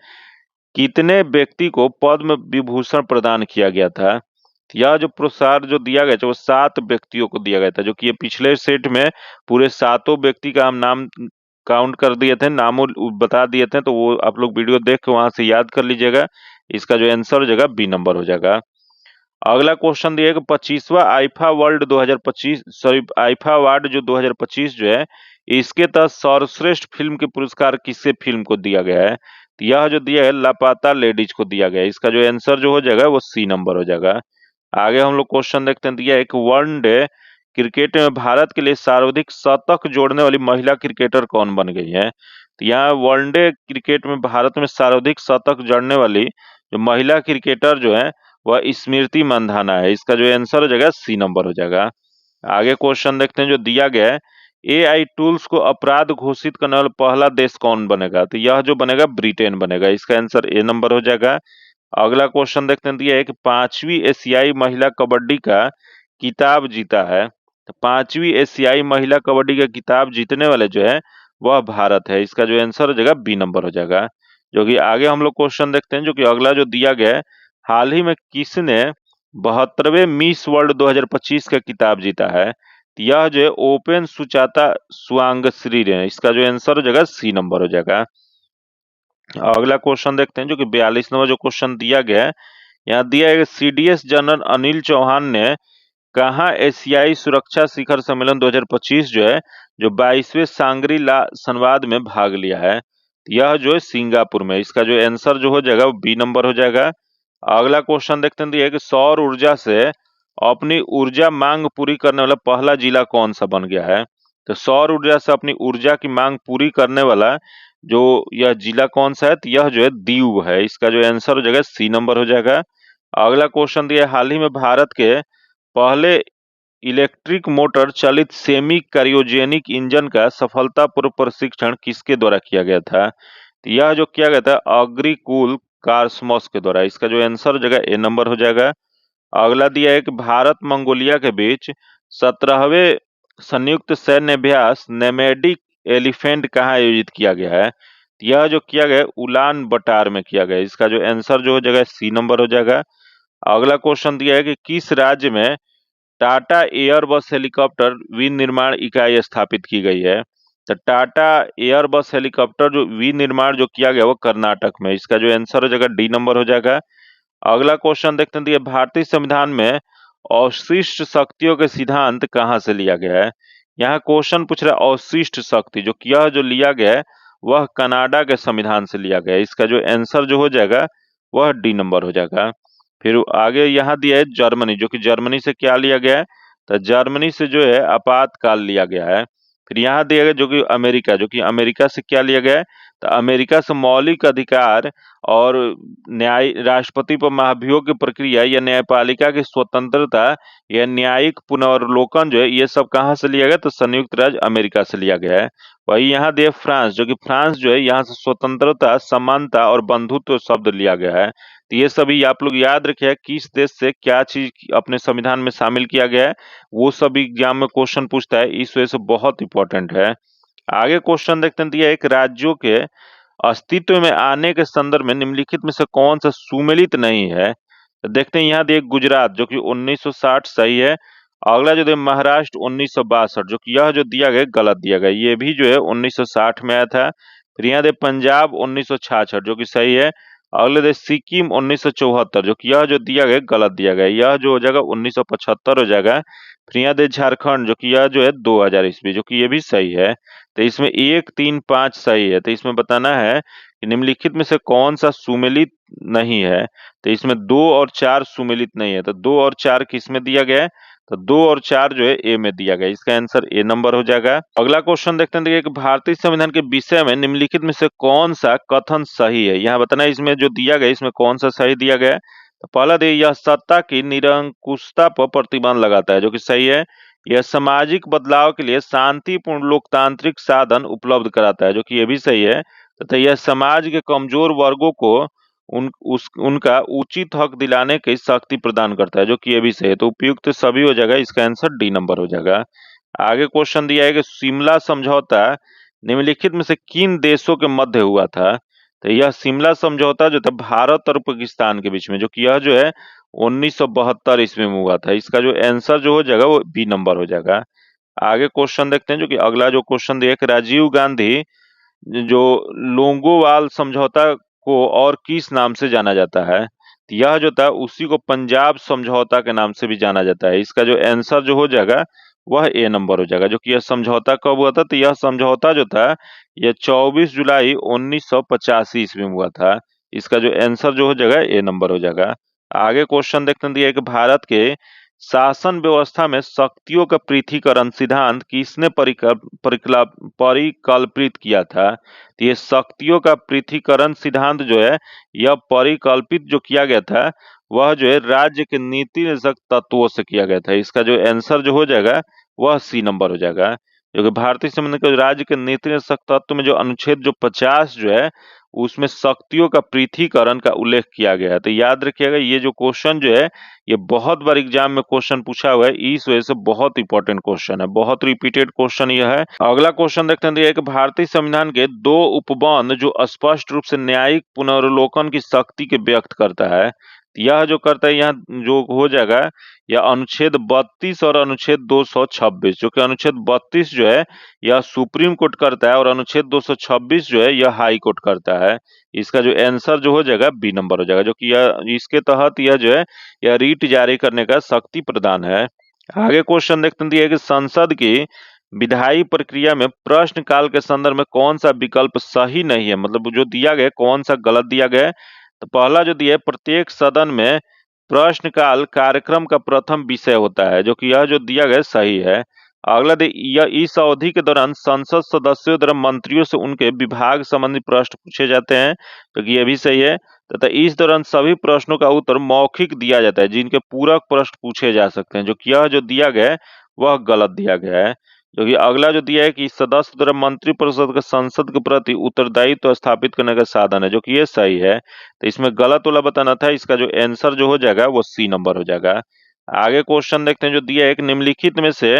कितने व्यक्ति को पद्म विभूषण प्रदान किया गया था। यह जो पुरस्कार जो दिया गया था वो 7 व्यक्तियों को दिया गया था। जो कि ये पिछले सेट में पूरे 7 व्यक्ति का हम नाम काउंट कर दिए थे, नामों बता दिए थे, तो वो आप लोग वीडियो देख के वहां से याद कर लीजिएगा। इसका जो आंसर हो जाएगा बी नंबर हो जाएगा। अगला क्वेश्चन दिया कि 25वां IIFA world 2025 sorry IIFA award जो 2025 जो है इसके तहत सर्वश्रेष्ठ फिल्म के पुरस्कार किससे फिल्म को दिया गया है। तो यह जो दिया है लापता लेडीज को दिया गया है। इसका जो आंसर जो हो जाएगा वो सी नंबर हो जाएगा। आगे हम लोग क्वेश्चन देखते हैं, दिया एक वनडे क्रिकेट में भारत के लिए सर्वाधिक शतक जोड़ने वाली महिला क्रिकेटर कौन बन गई है? तो यहाँ वनडे क्रिकेट में भारत में सर्वाधिक शतक जड़ने वाली जो महिला क्रिकेटर जो है वह स्मृति मंधाना है। इसका जो आंसर हो जाएगा सी नंबर हो जाएगा। आगे क्वेश्चन देखते हैं जो दिया गया है, एआई टूल्स को अपराध घोषित करने वाला पहला देश कौन बनेगा? तो यह जो बनेगा ब्रिटेन बनेगा। इसका आंसर ए नंबर हो जाएगा। अगला क्वेश्चन देखते हैं, दिया है कि 5वीं एशियाई महिला कबड्डी का किताब जीता है। तो 5वीं एशियाई महिला कबड्डी का किताब जीतने वाले जो है वह भारत है। इसका जो आंसर हो जाएगा बी नंबर हो जाएगा। जो कि आगे हम लोग क्वेश्चन देखते हैं जो कि अगला जो दिया गया है, हाल ही में किसने 72वें मिस वर्ल्ड 2025 का किताब जीता है? तो यह जो है ओपन सुचाता सुवांगश्री है। इसका जो आंसर हो जाएगा सी नंबर हो जाएगा। अगला क्वेश्चन देखते हैं जो कि 42 नंबर जो क्वेश्चन दिया गया है, यहाँ दिया है सीडीएस जनरल अनिल चौहान ने कहाँ एशियाई सुरक्षा शिखर सम्मेलन 2025 जो है जो 22वें सांग्री ला संवाद में भाग लिया है? यह जो है सिंगापुर में। इसका जो आंसर जो हो जाएगा वो बी नंबर हो जाएगा। अगला क्वेश्चन देखते हैं, दिया कि सौर ऊर्जा से अपनी ऊर्जा मांग पूरी करने वाला पहला जिला कौन सा बन गया है? तो सौर ऊर्जा से अपनी ऊर्जा की मांग पूरी करने वाला जो यह जिला कौन सा है? तो यह जो है दीव है। इसका जो आंसर हो जाएगा सी नंबर हो जाएगा। अगला क्वेश्चन दिया है, हाल ही में भारत के पहले इलेक्ट्रिक मोटर चालित सेमी क्रायोजेनिक इंजन का सफलतापूर्वक प्रशिक्षण किसके द्वारा किया गया था? तो यह जो किया गया था अग्रिकूल कार्समॉस के द्वारा। इसका जो आंसर हो जाएगा ए नंबर हो जाएगा। अगला दिया है कि भारत मंगोलिया के बीच 17वें संयुक्त सैन्य अभ्यास नेमेडिक एलिफेंट कहाँ आयोजित किया गया है? तो यह जो किया गया है उलान बटार में किया गया है। इसका जो आंसर जो हो जाएगा सी नंबर हो जाएगा। अगला क्वेश्चन दिया है कि किस राज्य में टाटा एयरबस हेलीकॉप्टर विनिर्माण इकाई स्थापित की गई है? तो टाटा एयरबस हेलीकॉप्टर जो विनिर्माण जो किया गया वो कर्नाटक में। इसका जो आंसर हो जाएगा डी नंबर हो जाएगा। अगला क्वेश्चन देखते हैं, भारतीय संविधान में अवशिष्ट शक्तियों के सिद्धांत कहाँ से लिया गया है? यहाँ क्वेश्चन पूछ रहा है अवशिष्ट शक्ति जो यह जो लिया गया है वह कनाडा के संविधान से लिया गया है। इसका जो आंसर जो हो जाएगा वह डी नंबर हो जाएगा। फिर आगे यहाँ दिया है जर्मनी, जो कि जर्मनी से क्या लिया गया है? तो जर्मनी से जो है आपातकाल लिया गया है। फिर यहाँ दिया गया जो कि अमेरिका, जो कि अमेरिका से क्या लिया गया है? तो अमेरिका से मौलिक अधिकार और न्याय राष्ट्रपति पर महाभियोग की प्रक्रिया या न्यायपालिका की स्वतंत्रता या न्यायिक पुनर्वलोकन जो है ये सब कहाँ से लिया गया? तो संयुक्त राज्य अमेरिका से लिया गया है। वही यहाँ दिया फ्रांस, जो कि फ्रांस जो है यहाँ से स्वतंत्रता, समानता और बंधुत्व शब्द लिया गया है। तो ये सभी आप लोग याद रखिए किस देश से क्या चीज अपने संविधान में शामिल किया गया है, वो सभी एग्जाम में क्वेश्चन पूछता है, इस वजह से बहुत इंपॉर्टेंट है। आगे क्वेश्चन देखते हैं, दिया एक राज्यों के अस्तित्व में आने के संदर्भ में निम्नलिखित में से कौन सा सुमेलित नहीं है? तो देखते हैं यहाँ दिए गुजरात, जो कि 1960 सही है। अगला जो दिया महाराष्ट्र 1962, जो कि यह जो दिया गया गलत दिया गया, ये भी जो है 1960 में आया था। फिर यहाँ दे पंजाब 1966, जो कि सही है। अगले दे सिक्किम 1974, जो कि यह जो दिया गया गलत दिया गया, यह जो हो जाएगा 1975 हो जाएगा। फिर यहाँ दे झारखंड, जो कि यह जो है 2000 ईस्वी, जो कि ये भी सही है। तो इसमें 1, 3, 5 सही है। तो इसमें बताना है कि निम्नलिखित में से कौन सा सुमेलित नहीं है? तो इसमें 2 और 4 सुमेलित नहीं है। तो 2 और 4 किस में दिया गया है? तो 2 और 4 जो है ए में दिया गया। इसका आंसर ए नंबर हो जाएगा। अगला क्वेश्चन देखते हैं, देखिए कि भारतीय संविधान के विषय में निम्नलिखित में से कौन सा कथन सही है? यहाँ बताना है इसमें जो दिया गया इसमें कौन सा सही दिया गया है। तो पहला दे, यह सत्ता की निरंकुशता पर प्रतिबंध लगाता है, जो कि सही है। यह सामाजिक बदलाव के लिए शांतिपूर्ण लोकतांत्रिक साधन उपलब्ध कराता है, जो कि ये भी सही है। तथा यह समाज के कमजोर वर्गों को उनका उचित हक दिलाने की शक्ति प्रदान करता है, जो कि ये भी सही है। तो उपयुक्त सभी हो जाएगा। इसका आंसर डी नंबर हो जाएगा। आगे क्वेश्चन दिया है कि शिमला समझौता निम्नलिखित में से किन देशों के मध्य हुआ था? तो यह शिमला समझौता जो था भारत और पाकिस्तान के बीच में, जो कि यह जो है 1972 ईस्वी में हुआ था। इसका जो आंसर जो हो जाएगा वो बी नंबर हो जाएगा। आगे क्वेश्चन देखते हैं, जो कि अगला जो क्वेश्चन दिया है कि राजीव गांधी जो लोंगोवाल समझौता को और किस नाम से जाना जाता है? तो यह जो था उसी को पंजाब समझौता के नाम से भी जाना जाता है। इसका जो आंसर जो हो जाएगा वह ए नंबर हो जाएगा। जो कि यह समझौता कब हुआ था? तो यह समझौता जो था यह 24 जुलाई 1985 ईस्वी में हुआ था। इसका जो आंसर जो हो जाएगा ए नंबर हो जाएगा। आगे क्वेश्चन देखते हैं, दिया है कि भारत के शासन व्यवस्था में शक्तियों का पृथक्करण सिद्धांत किसने परिकल्पित किया था? तो ये शक्तियों का पृथक्करण सिद्धांत जो है यह परिकल्पित जो किया गया था वह जो है राज्य के नीति निषेधक तत्वों से किया गया था। इसका जो आंसर जो हो जाएगा वह सी नंबर हो जाएगा, जो कि भारतीय संविधान के राज्य के नीति निषेधक तत्व में जो अनुच्छेद जो 50 जो है उसमें शक्तियों का पृथक्करण का उल्लेख किया गया है। तो याद रखिएगा ये जो क्वेश्चन जो है ये बहुत बार एग्जाम में क्वेश्चन पूछा हुआ है, इस वजह से बहुत इंपॉर्टेंट क्वेश्चन है, बहुत रिपीटेड क्वेश्चन यह है। अगला क्वेश्चन देखते हैं कि भारतीय संविधान के दो उपबंध जो स्पष्ट रूप से न्यायिक पुनर्विलोकन की शक्ति के व्यक्त करता है, यह जो करता है यहाँ जो हो जाएगा यह अनुच्छेद 32 और अनुच्छेद 226, जो कि अनुच्छेद 32 जो है यह सुप्रीम कोर्ट करता है और अनुच्छेद 226 जो है यह हाई कोर्ट करता है। इसका जो आंसर जो हो जाएगा बी नंबर हो जाएगा, जो कि यह इसके तहत यह जो है यह रीट जारी करने का शक्ति प्रदान है। आगे क्वेश्चन देखते हैं कि संसद की विधायी प्रक्रिया में प्रश्न काल के संदर्भ में कौन सा विकल्प सही नहीं है, मतलब जो दिया गया कौन सा गलत दिया गया है। तो पहला जो दिया है प्रत्येक सदन में प्रश्नकाल कार्यक्रम का प्रथम विषय होता है, जो कि यह जो दिया गया सही है। अगला यह इस अवधि के दौरान संसद सदस्यों द्वारा मंत्रियों से उनके विभाग संबंधी प्रश्न पूछे जाते हैं, जो कि यह भी सही है। तथा इस दौरान सभी प्रश्नों का उत्तर मौखिक दिया जाता है, जिनके पूरक प्रश्न पूछे जा सकते हैं, जो कि यह जो दिया गया है वह गलत दिया गया है। जो कि अगला जो दिया है कि सदस्य द्वारा मंत्रिपरिषद का संसद के प्रति उत्तरदायित्व स्थापित करने का साधन है, जो कि ये सही है। तो इसमें गलत वाला बताना था, इसका जो आंसर जो हो जाएगा वो सी नंबर हो जाएगा। आगे क्वेश्चन देखते हैं जो दिया है कि निम्नलिखित में से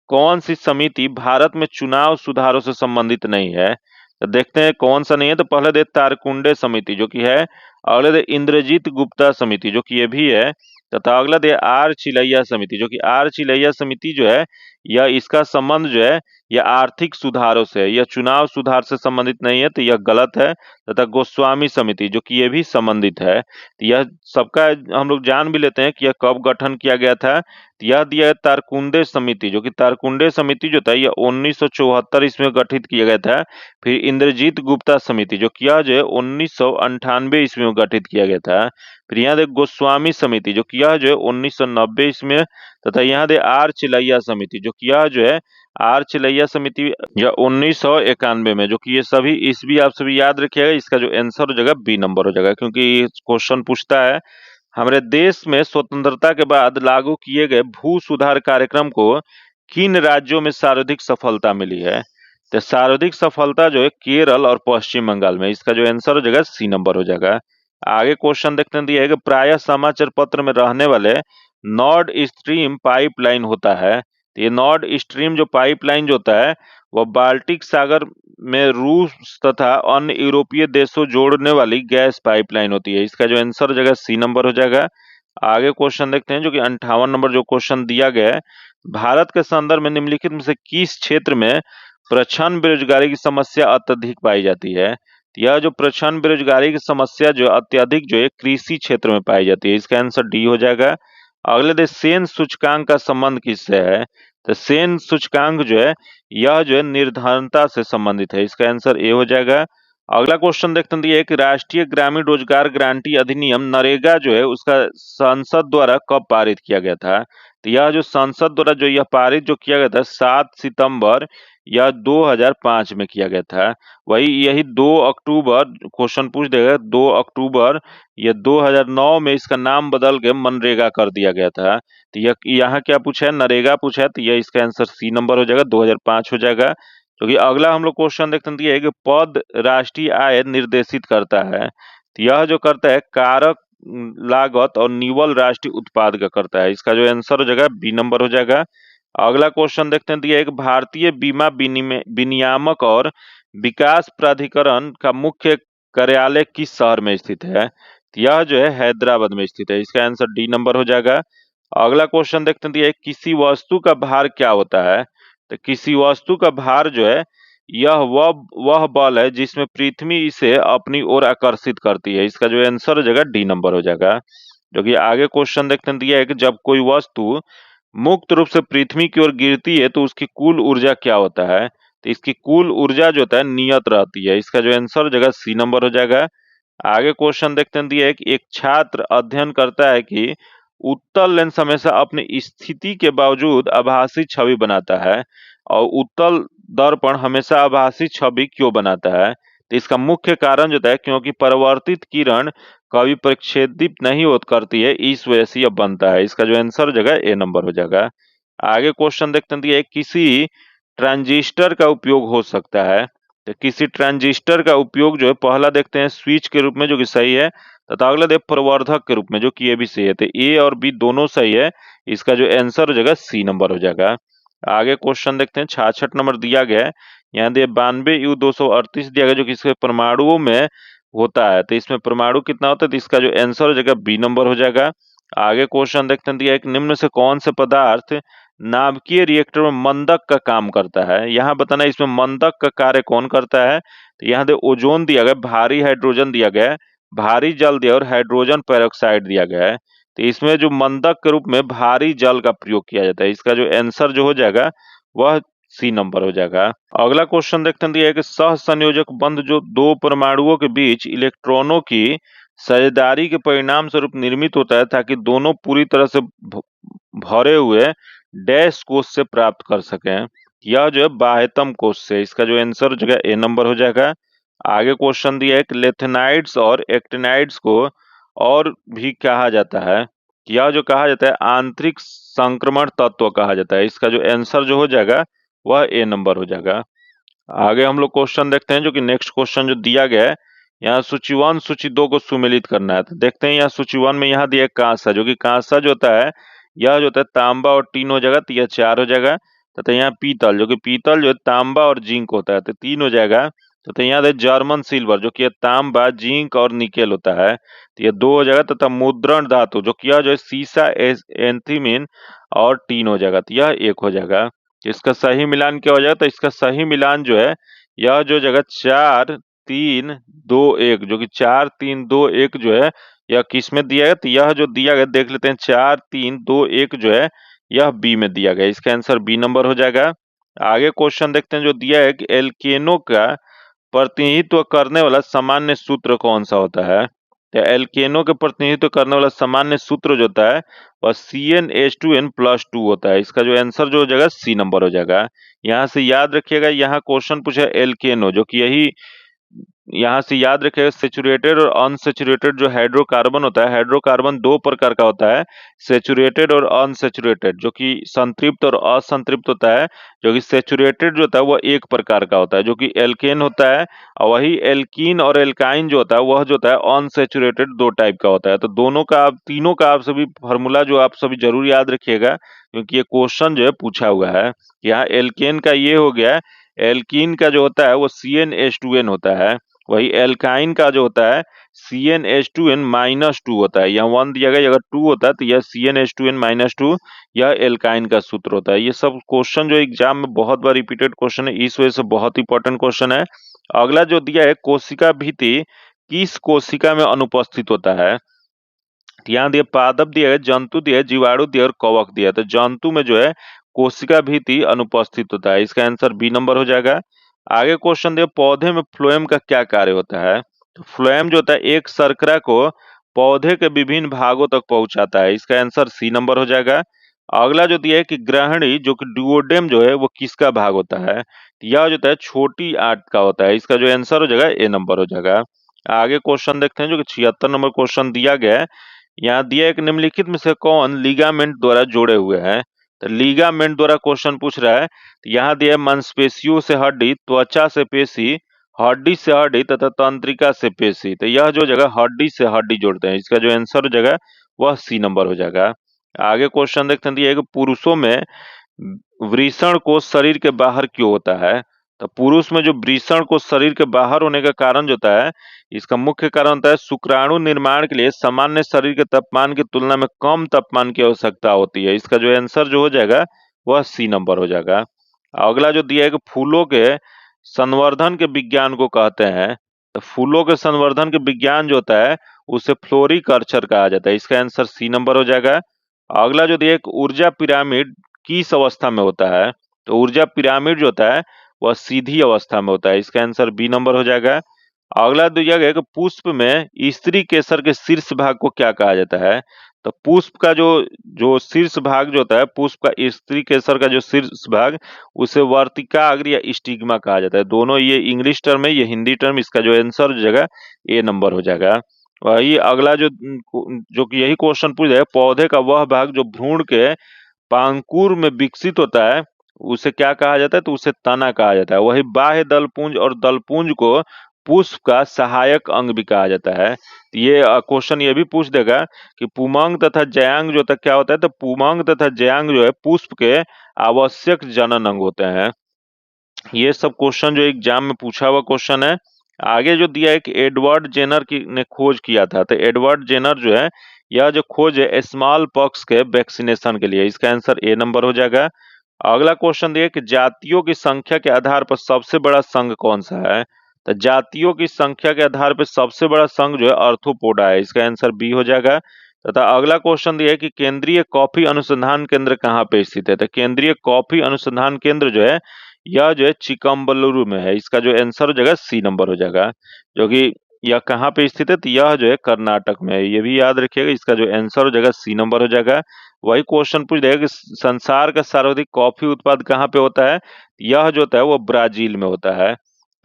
कौन सी समिति भारत में चुनाव सुधारों से संबंधित नहीं है। तो देखते हैं कौन सा नहीं है। तो पहले दे तारकुंडे समिति जो कि है, अगले दे इंद्रजीत गुप्ता समिति जो कि ये भी है, तथा अगला दे आर चिलैया समिति, जो कि आर चिलैया समिति जो है यह इसका संबंध जो है यह आर्थिक सुधारों से है, यह चुनाव सुधार से संबंधित नहीं है, तो यह गलत है। तथा गोस्वामी समिति जो कि ये भी संबंधित है। तो यह सबका हम लोग जान भी लेते हैं कि यह कब गठन किया गया था। यह दिया है तारकुंडे समिति, जो कि तारकुंडे समिति जो था यह 1974 इसमें गठित किया गया था। फिर इंद्रजीत गुप्ता समिति जो किया जो है 1998 ईस्वी में गठित किया गया था। फिर यहाँ दे गोस्वामी समिति जो किया जो है 1990 ईस्वी में, तथा यहाँ दे आर चिलैया समिति जो किया जो है आर चिलैया समिति या 1991 में, जो कि ये सभी ईस्वी आप सभी याद रखिएगा। इसका जो आंसर हो जाएगा बी नंबर हो जाएगा, क्योंकि क्वेश्चन पूछता है हमारे देश में स्वतंत्रता के बाद लागू किए गए भू सुधार कार्यक्रम को किन राज्यों में सर्वाधिक सफलता मिली है। तो सर्वाधिक सफलता जो है केरल और पश्चिम बंगाल में, इसका जो आंसर हो जाएगा सी नंबर हो जाएगा। आगे क्वेश्चन देखते हैं दिया है कि प्रायः समाचार पत्र में रहने वाले नॉर्थ स्ट्रीम पाइपलाइन होता है। तो ये नॉर्थ स्ट्रीम जो पाइपलाइन जो होता है वह बाल्टिक सागर में रूस तथा अन्य यूरोपीय देशों जोड़ने वाली गैस पाइपलाइन होती है। इसका जो आंसर हो जाएगा सी नंबर हो जाएगा। आगे क्वेश्चन देखते हैं जो कि 58 नंबर जो क्वेश्चन दिया गया है, भारत के संदर्भ में निम्नलिखित में से किस क्षेत्र में प्रच्छन्न बेरोजगारी की समस्या अत्यधिक पाई जाती है। तो यह जो प्रच्छन्न बेरोजगारी की समस्या जो अत्यधिक जो है कृषि क्षेत्र में पाई जाती है, इसका आंसर डी हो जाएगा। अगले दे सेन सूचकांक का संबंध किससे है। तो सेन सूचकांक जो है यह जो है निर्धनता से संबंधित है, इसका आंसर ए हो जाएगा। अगला क्वेश्चन देखते हैं कि राष्ट्रीय ग्रामीण रोजगार गारंटी अधिनियम नरेगा जो है उसका संसद द्वारा कब पारित किया गया था। तो यह जो संसद द्वारा जो यह पारित जो किया गया था 7 सितंबर या 2005 में किया गया था। वही यही 2 अक्टूबर क्वेश्चन पूछ देगा, 2 अक्टूबर या 2009 में इसका नाम बदल के मनरेगा कर दिया गया था। तो यह यहाँ क्या पूछा है, नरेगा पूछा है, तो यह इसका आंसर सी नंबर हो जाएगा, 2005 हो जाएगा। क्योंकि अगला हम लोग क्वेश्चन देखते हैं कि पद राष्ट्रीय आय निर्देशित करता है। तो यह जो करता है कारक लागत और निवल राष्ट्रीय उत्पाद का करता है, इसका जो आंसर हो जाएगा बी नंबर हो जाएगा। अगला क्वेश्चन देखते हैं दिया है कि भारतीय बीमा विनियामक और विकास प्राधिकरण का मुख्य कार्यालय किस शहर में स्थित है। तो यह जो है हैदराबाद में स्थित है, इसका आंसर डी नंबर हो जाएगा। अगला क्वेश्चन देखते हैं दिया है किसी वस्तु का भार क्या होता है। तो किसी वस्तु का भार जो है यह वह बल है जिसमें पृथ्वी इसे अपनी ओर आकर्षित करती है, इसका जो आंसर हो जाएगा डी नंबर हो जाएगा। जो कि आगे क्वेश्चन देखते हैं दिया है कि जब कोई वस्तु मुक्त रूप से पृथ्वी की ओर गिरती है तो उसकी कुल ऊर्जा क्या होता है। तो इसकी कुल ऊर्जा जो होता है नियत रहती है, इसका जो आंसर हो जाएगा सी नंबर हो जाएगा। आगे क्वेश्चन देखते हैं दिया है कि एक छात्र अध्ययन करता है कि उत्तल लेंस हमेशा अपनी स्थिति के बावजूद आभासी छवि बनाता है और उत्तल दर्पण हमेशा आभासी छवि क्यों बनाता है? तो इसका मुख्य कारण जो है क्योंकि परावर्तित किरण कभी प्रक्षेपित नहीं हो करती है, इस वजह से यह बनता है। इसका जो आंसर हो जाएगा ए नंबर हो जाएगा। आगे क्वेश्चन देखते हैं, दिया है किसी ट्रांजिस्टर का उपयोग हो सकता है। तो किसी ट्रांजिस्टर का उपयोग जो है पहला देखते हैं स्विच के रूप में, जो कि सही है, तथा अगला देख प्रवर्धक के रूप में, जो कि ये भी सही है। तो ए और बी दोनों सही है। इसका जो आंसर हो जाएगा सी नंबर हो जाएगा। आगे क्वेश्चन देखते हैं, 66 नंबर दिया गया है। यहाँ दिए 92U238 दिया गया, जो कि इसके परमाणुओं में होता है। तो इसमें परमाणु कितना होता है? तो इसका जो आंसर हो जाएगा बी नंबर हो जाएगा। आगे क्वेश्चन देखते हैं, दिया एक निम्न से कौन से पदार्थ नाभिकीय रिएक्टर में मंदक का काम करता है? यहाँ बताना इसमें मंदक का कार्य कौन करता है। तो यहाँ दे ओजोन दिया गया, भारी हाइड्रोजन दिया गया है, भारी जल दिया और हाइड्रोजन पेरोक्साइड दिया गया है। तो इसमें जो मंदक के रूप में भारी जल का प्रयोग किया जाता है। इसका जो आंसर जो हो जाएगा वह सी नंबर हो जाएगा। अगला क्वेश्चन देखते हैं, दिया है कि सहसंयोजक बंध जो दो परमाणुओं के बीच इलेक्ट्रॉनों की साझेदारी के परिणाम स्वरूप निर्मित होता है, ताकि दोनों पूरी तरह से भरे हुए डैश कोष से प्राप्त कर सकें। यह जो है बाह्यतम कोष से। इसका जो आंसर हो जाएगा ए नंबर हो जाएगा। आगे क्वेश्चन दिया है कि लेथेनाइड्स और एक्टिनाइड्स को और भी कहा जाता है। यह जो कहा जाता है आंतरिक संक्रमण तत्व कहा जाता है। इसका जो आंसर जो हो जाएगा वह ए नंबर हो जाएगा। आगे हम लोग क्वेश्चन देखते हैं, जो कि नेक्स्ट क्वेश्चन जो दिया गया है, यहाँ सूची 1 सूची 2 को सुमेलित करना है। तो देखते हैं, यहाँ सूची 1 में यहाँ दिया कांसा, जो कि कांसा जो होता है यह जो होता है तांबा और टीन हो जाएगा, तो यह 4 हो जाएगा। तथा यहाँ पीतल, जो कि पीतल जो है तांबा और जिंक होता है, तो 3 हो जाएगा। तथा यहाँ जर्मन सिल्वर, जो कि तांबा जिंक और निकेल होता है, तो यह 2 हो जाएगा। तथा मुद्रण धातु, जो कि यह जो है सीसा एंथीमिन और टीन हो जाएगा, तो यह 1 हो जाएगा। इसका सही मिलान क्या हो जाएगा? तो इसका सही मिलान जो है यह जो जगह 4 3 2 1, जो कि 4 3 2 1 जो है यह किस में दिया गया? तो यह जो दिया गया देख लेते हैं, 4 3 2 1 जो है यह बी में दिया गया। इसका आंसर बी नंबर हो जाएगा। आगे क्वेश्चन देखते हैं, जो दिया है कि एल्केनो का प्रतिनिधित्व करने वाला सामान्य सूत्र कौन सा होता है? तो एल्केनो के प्रतिनिधित्व करने वाला सामान्य सूत्र जो होता है वह CnH2n+2 होता है। इसका जो आंसर जो हो जाएगा सी नंबर हो जाएगा। यहाँ से याद रखिएगा, यहाँ क्वेश्चन पूछा एल्केनो, जो कि यही यहाँ से याद रखिएगा सेचुरेटेड और अनसेचुरेटेड जो हाइड्रोकार्बन होता है, हाइड्रोकार्बन 2 प्रकार का होता है, सेचुरेटेड और अनसेचुरेटेड, जो कि संतृप्त और असंतृप्त होता है। जो कि सेचुरेटेड जो होता है वह एक प्रकार का होता है, जो कि एल्केन होता है, और वही एल्कीन और एल्काइन जो होता है वह जो होता है अनसेचुरेटेड 2 टाइप का होता है। तो दोनों का आप तीनों का आप सभी फॉर्मूला जो आप सभी जरूर याद रखिएगा, क्योंकि ये क्वेश्चन जो है पूछा हुआ है। यहाँ एल्केन का ये हो गया, एल्कीन का जो होता है वो CnH2n होता है, वही एल्काइन का जो होता है CnH2n-2 होता है। यहाँ 1 दिया गया, अगर 2 होता है तो यह CnH2n-2 यह एल्काइन का सूत्र होता है। ये सब क्वेश्चन जो एग्जाम में बहुत बार रिपीटेड क्वेश्चन है, इस वजह से बहुत इंपॉर्टेंट क्वेश्चन है। अगला जो दिया है, कोशिका भित्ति किस कोशिका में अनुपस्थित होता है? यहाँ दिया पादप दिया है, जंतु दिया है, जीवाणु दिया और कवक दिया है। तो जंतु में जो है कोशिका भित्ति अनुपस्थित होता है। इसका आंसर बी नंबर हो जाएगा। आगे क्वेश्चन दिया, पौधे में फ्लोएम का क्या कार्य होता है? तो फ्लोएम जो होता है एक शर्करा को पौधे के विभिन्न भागों तक पहुंचाता है। इसका आंसर सी नंबर हो जाएगा। अगला जो दिया है कि ग्रहणी, जो कि डुओडेम जो है वो किसका भाग होता है? यह जो होता है छोटी आंत का होता है। इसका जो आंसर हो जाएगा ए नंबर हो जाएगा। आगे क्वेश्चन देखते हैं, जो कि 76 नंबर क्वेश्चन दिया गया है। यहाँ दिया एक निम्नलिखित में से कौन लिगामेंट द्वारा जोड़े हुए हैं? तो लिगामेंट द्वारा क्वेश्चन पूछ रहा है। तो यहाँ दिया मांसपेशियों से हड्डी, त्वचा से पेशी, हड्डी से हड्डी तथा तंत्रिका से पेशी। तो यह जो जगह हड्डी से हड्डी जोड़ते हैं, इसका जो आंसर हो जाएगा वह सी नंबर हो जाएगा। आगे क्वेश्चन देखते हैं, दिया है कि पुरुषों में वृषण कोष शरीर के बाहर क्यों होता है? तो पुरुष में जो वृषण कोष शरीर के बाहर होने का कारण जो होता है, इसका मुख्य कारण होता है शुक्राणु निर्माण के लिए सामान्य शरीर के तापमान की तुलना में कम तापमान की आवश्यकता होती है। इसका जो आंसर जो हो जाएगा वह सी नंबर हो जाएगा। अगला जो दिया है कि फूलों के संवर्धन के विज्ञान को कहते हैं। तो फूलों के संवर्धन के विज्ञान जो होता है उसे फ्लोरिकल्चर कहा जाता है। इसका आंसर सी नंबर हो जाएगा। अगला जो दिया है, ऊर्जा पिरामिड किस अवस्था में होता है? तो ऊर्जा पिरामिड जो होता है वह सीधी अवस्था में होता है। इसका आंसर बी नंबर हो जाएगा। अगला दिया गया कि पुष्प में स्त्री केसर के शीर्ष भाग को क्या कहा जाता है? तो पुष्प का जो जो शीर्ष भाग जो होता है, पुष्प का स्त्री केसर का जो शीर्ष भाग, उसे वर्तिका अग्र या स्टिग्मा कहा जाता है। दोनों ये इंग्लिश टर्म है, ये हिंदी टर्म। इसका जो आंसर हो जाएगा ए नंबर हो जाएगा। वही अगला जो जो कि यही क्वेश्चन पूछ रहा है, पौधे का वह भाग जो भ्रूण के पांकुर में विकसित होता है, उसे क्या कहा जाता है? तो उसे तना कहा जाता है। वही बाह्य दलपुंज और दलपुंज को पुष्प का सहायक अंग भी कहा जाता है। ये क्वेश्चन ये भी पूछ देगा कि पुमंग तथा जयांग जो तक क्या होता है? तो पुमंग तथा जयांग जो है पुष्प के आवश्यक जनन अंग होते हैं। ये सब क्वेश्चन जो एग्जाम में पूछा हुआ क्वेश्चन है। आगे जो दिया है कि एडवर्ड जेनर ने खोज किया था, तो एडवर्ड जेनर जो है, यह जो खोज है स्मॉल पॉक्स के वैक्सीनेशन के लिए, इसका आंसर ए नंबर हो जाएगा। अगला क्वेश्चन दिया कि जातियों की संख्या के आधार पर सबसे बड़ा संघ कौन सा है? तो जातियों की संख्या के आधार पर सबसे बड़ा संघ जो है आर्थ्रोपोडा है, इसका आंसर बी हो जाएगा। तथा अगला क्वेश्चन दिया है कि केंद्रीय कॉफी अनुसंधान केंद्र कहाँ पे स्थित है? तो केंद्रीय कॉफी अनुसंधान केंद्र जो है, यह जो है चिकमबलुरु में है, इसका जो आंसर हो जाएगा सी नंबर हो जाएगा। जो कि यह कहाँ पे स्थित है? तो यह जो है कर्नाटक में है, ये भी याद रखिएगा। इसका जो आंसर हो जाएगा सी नंबर हो जाएगा। वही क्वेश्चन पूछ देगा कि संसार का सर्वाधिक कॉफी उत्पाद कहाँ पे होता है? यह जो होता है वो ब्राजील में होता है।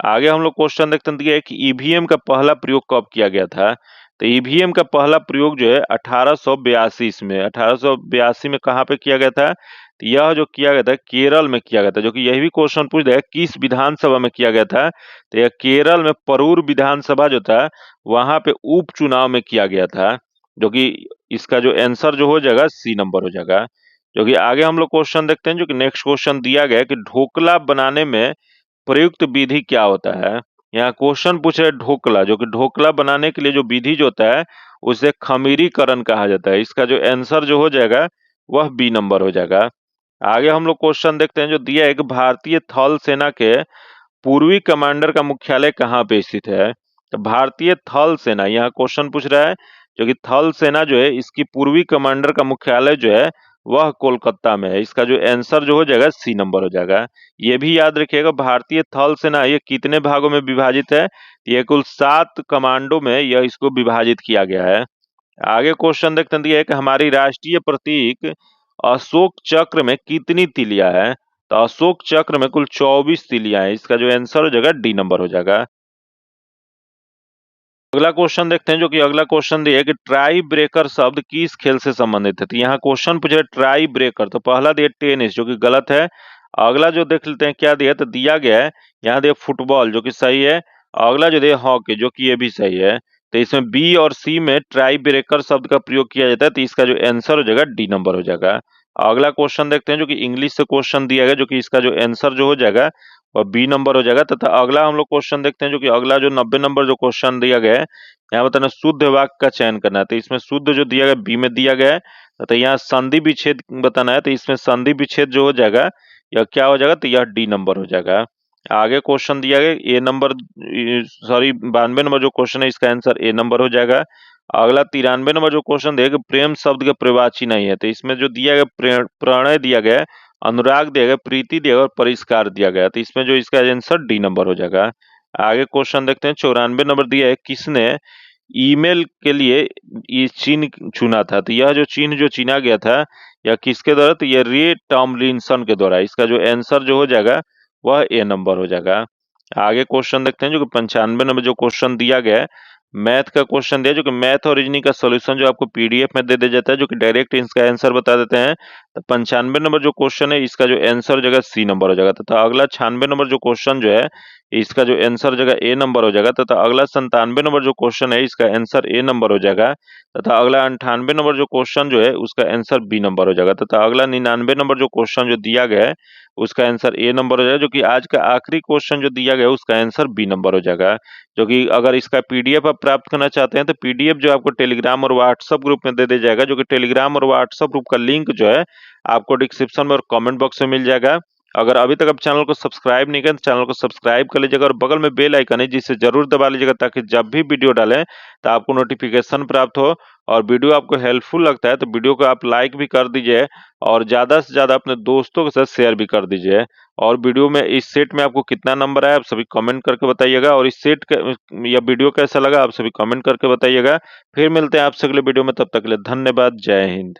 आगे हम लोग क्वेश्चन देखते हैं कि ईवीएम का पहला प्रयोग कब किया गया था? तो ईवीएम का पहला प्रयोग जो है 1882 में, 1882 में कहाँ पे किया गया था? तो यह जो किया गया था केरल में किया गया था। जो कि यही भी क्वेश्चन पूछ देगा किस विधानसभा में किया गया था? तो यह केरल में परूर विधानसभा जो था, वहां पे उपचुनाव में किया गया था। जो कि इसका जो आंसर जो हो जाएगा सी नंबर हो जाएगा। जो कि आगे हम लोग क्वेश्चन देखते हैं, जो कि नेक्स्ट क्वेश्चन दिया गया है कि ढोकला बनाने में प्रयुक्त विधि क्या होता है? यहाँ क्वेश्चन पूछ रहे ढोकला, जो कि ढोकला बनाने के लिए जो विधि जो होता है उसे खमीरीकरण कहा जाता है। इसका जो आंसर जो हो जाएगा वह बी नंबर हो जाएगा। आगे हम लोग क्वेश्चन देखते हैं, जो दिया है कि भारतीय थल सेना के पूर्वी कमांडर का मुख्यालय कहाँ पे स्थित है? तो भारतीय थल सेना, यहाँ क्वेश्चन पूछ रहा है, जो कि थल सेना जो है इसकी पूर्वी कमांडर का मुख्यालय जो है वह कोलकाता में है। इसका जो आंसर जो हो जाएगा सी नंबर हो जाएगा। ये भी याद रखिएगा, भारतीय थल सेना ये कितने भागों में विभाजित है? ये कुल 7 कमांडो में यह इसको विभाजित किया गया है। आगे क्वेश्चन देखते हैं, दिया है कि हमारी राष्ट्रीय प्रतीक अशोक चक्र में कितनी तिलियां है? तो अशोक चक्र में कुल 24 तिलियां हैं। इसका जो आंसर हो जाएगा डी नंबर हो जाएगा। अगला क्वेश्चन देखते हैं, जो कि अगला क्वेश्चन दिया है कि ट्राई ब्रेकर शब्द किस खेल से संबंधित है? तो यहाँ क्वेश्चन पूछे ट्राई ब्रेकर, तो पहला दिया टेनिस, जो कि गलत है। अगला जो देख लेते हैं क्या दिया, तो दिया गया है यहाँ दिया फुटबॉल, जो कि सही है। अगला जो दिया हॉकी, जो कि ये भी सही है। तो इसमें बी और सी में ट्राई ब्रेकर शब्द का प्रयोग किया जाता है, तो इसका जो आंसर हो जाएगा डी नंबर हो जाएगा। अगला क्वेश्चन देखते हैं, जो कि इंग्लिश से क्वेश्चन दिया गया, जो कि इसका जो आंसर जो हो जाएगा और बी नंबर हो जाएगा। तथा अगला हम लोग क्वेश्चन देखते हैं, जो कि अगला जो 90 नंबर जो क्वेश्चन दिया गया है, यहाँ बताना शुद्ध वाक्य का चयन करना है। तो इसमें शुद्ध जो दिया गया बी में दिया गया है, तथा यहाँ संधि विच्छेद बताना है। तो इसमें संधि विच्छेद जो हो जाएगा यह क्या हो जाएगा? तो यह डी नंबर हो जाएगा। आगे क्वेश्चन दिया गया ए नंबर, सॉरी 92 नंबर जो क्वेश्चन है, इसका आंसर ए नंबर हो जाएगा। अगला 93 नंबर जो क्वेश्चन दिया गया प्रेम शब्द का प्रवाची नहीं है, तो इसमें जो दिया गया प्रणय दिया गया है, अनुराग दिया गया, प्रीति दिया गया और परिष्कार दिया गया, तो इसमें जो इसका आंसर डी नंबर हो जाएगा। आगे क्वेश्चन देखते हैं, 94 नंबर दिया है किसने ईमेल के लिए ये चिन्ह चुना था? तो यह जो चिन्ह जो चुना गया था यह किसके द्वारा? तो यह रे टॉमलिंसन के द्वारा। इसका जो आंसर जो हो जाएगा वह ए नंबर हो जाएगा। आगे क्वेश्चन देखते हैं, जो कि 95 नंबर जो क्वेश्चन दिया गया है मैथ का क्वेश्चन दिया, जो कि मैथ और रीजनिंग का सॉल्यूशन जो आपको पीडीएफ में दे दिया जाता है, जो कि डायरेक्ट इसका आंसर बता देते हैं। तो 95 नंबर जो क्वेश्चन है, इसका जो आंसर हो जाएगा सी नंबर हो जाएगा। तथा अगला 96 नंबर जो क्वेश्चन जो है, इसका जो आंसर हो जाएगा ए नंबर हो जाएगा। तथा अगला 97 नंबर जो क्वेश्चन है, इसका आंसर ए नंबर हो जाएगा। तथा अगला 98 नंबर जो क्वेश्चन जो है, उसका आंसर बी नंबर हो जाएगा। तथा अगला 99 नंबर जो क्वेश्चन जो दिया गया है, उसका आंसर ए नंबर हो जाएगा। जो कि आज का आखिरी क्वेश्चन जो दिया गया है, उसका आंसर बी नंबर हो जाएगा। जो कि अगर इसका पीडीएफ आप प्राप्त करना चाहते हैं, तो पीडीएफ जो आपको टेलीग्राम और व्हाट्सएप ग्रुप में दे दिया जाएगा। जो कि टेलीग्राम और व्हाट्सएप ग्रुप का लिंक जो है आपको डिस्क्रिप्शन में और कमेंट बॉक्स में मिल जाएगा। अगर अभी तक आप चैनल को सब्सक्राइब नहीं किया तो चैनल को सब्सक्राइब कर लीजिएगा और बगल में बेल आइकन है जिसे जरूर दबा लीजिएगा ताकि जब भी वीडियो डालें तो आपको नोटिफिकेशन प्राप्त हो। और वीडियो आपको हेल्पफुल लगता है तो वीडियो को आप लाइक भी कर दीजिए और ज्यादा से ज्यादा अपने दोस्तों के साथ शेयर भी कर दीजिए। और वीडियो में इस सेट में आपको कितना नंबर आया आप सभी कमेंट करके बताइएगा और इस सेट या वीडियो कैसा लगा आप सभी कमेंट करके बताइएगा। फिर मिलते हैं आपसे अगले वीडियो में, तब तक के लिए धन्यवाद। जय हिंद।